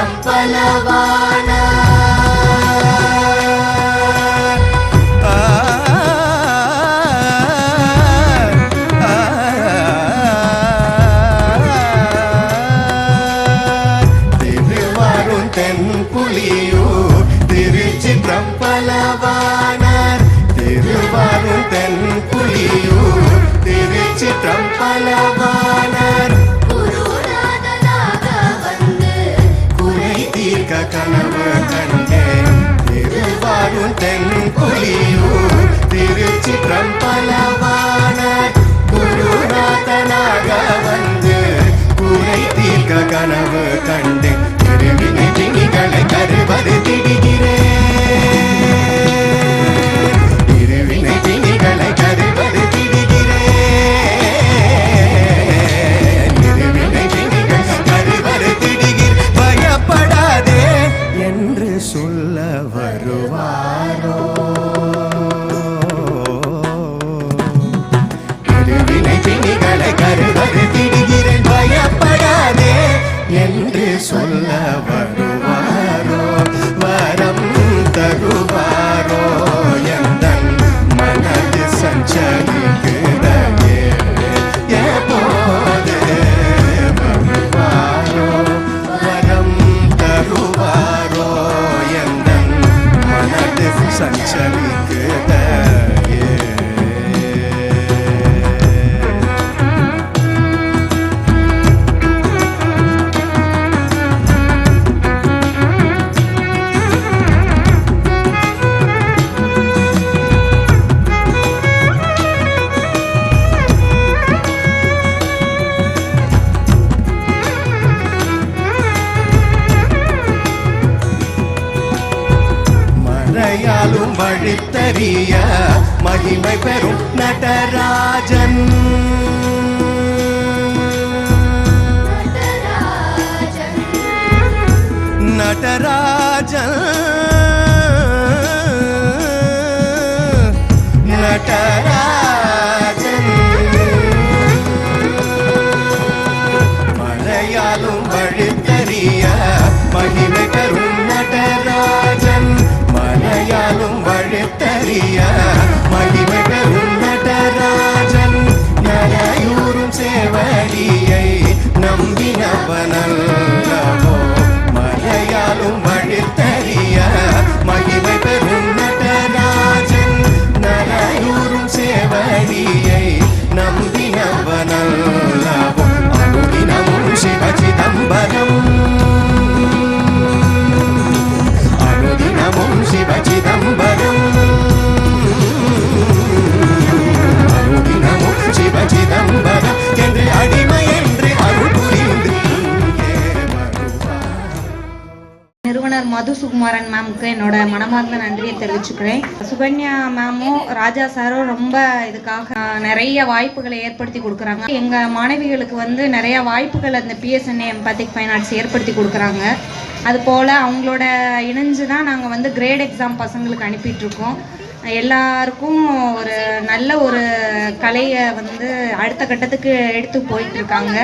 பிரம்பலவான திருவாரூர் தென்புலியூர் திருச்சி பிரம்பலவானார் திருவாரூர் தென்புலியூர் திருச்சி பிரம்பலவானார் கனவு கண்டேன் திருவாரூர் தென்புலியூர் திருச்சி பிரம்பலவானார் குருநாதனாக வந்து குறை தீர்க்க கனவு கண்டேன் திருவினை திணிகளை கருவது திடுகிறேன் திருவினை திணிகளை கருவது திடுகிறேன் திருவினை திணிகள் கருவது திடுகிறேன் பயப்படாதே என்று சொல்ல வருவாரோ திருவினை திணிகளை கருவது திடுகிறேன் பயப்படாதே என்று சொல்ல வருவாரோ வரம் தருவாரோ எந்தன் மனது சஞ்சரிக்கிறதே எப்போது வருவாரோ வரம் தருவாரோ எந்தன் மனது சஞ்சரிக்கிறதே மறையாலும் வழித்தறிய மகிமை பெறும் நடராஜன் நடராஜன் நடராஜன் மறையாலும் வழித்தறிய மகிமை பெறும் நடராஜன் மலையாலும் வழித்தறிய மகிமை பெறும் நடராஜன் நரையூரும் சேவடியை நம்பினவனல்லவோ மலையாலும் வழித்தறிய மகிமை பெறும் நடராஜன் நரையூரும் சேவடியை நம்பினவனல்லவோ அனுதினமும் சிவ சிதம்பரம் அனுதினமும் சிவ சிதம்பரம் அனுதினமும் சிவ சிதம்பரம் என்று அடிமை என்று அருள் புரிந்து நிறுவனர் மது சுகுமாரன் மேம்க்கு என்னோட மனமார்ந்த நன்றியை தெரிவிச்சுக்கிறேன். சுகன்யா மேமும் ராஜா சாரும் ரொம்ப இதுக்காக நிறைய வாய்ப்புகளை ஏற்படுத்தி கொடுக்குறாங்க. எங்கள் மாணவிகளுக்கு வந்து நிறைய வாய்ப்புகள் அந்த PSNA எம்பத்திக் ஃபைன் ஆர்ட்ஸ் ஏற்படுத்தி கொடுக்குறாங்க. அதுபோல் அவங்களோட இணைஞ்சு தான் நாங்கள் வந்து கிரேட் எக்ஸாம் பசங்களுக்கு அனுப்பிட்டுருக்கோம். எல்லாருக்கும் ஒரு நல்ல ஒரு கலையை வந்து அடுத்த கட்டத்துக்கு எடுத்து போயிட்டுருக்காங்க.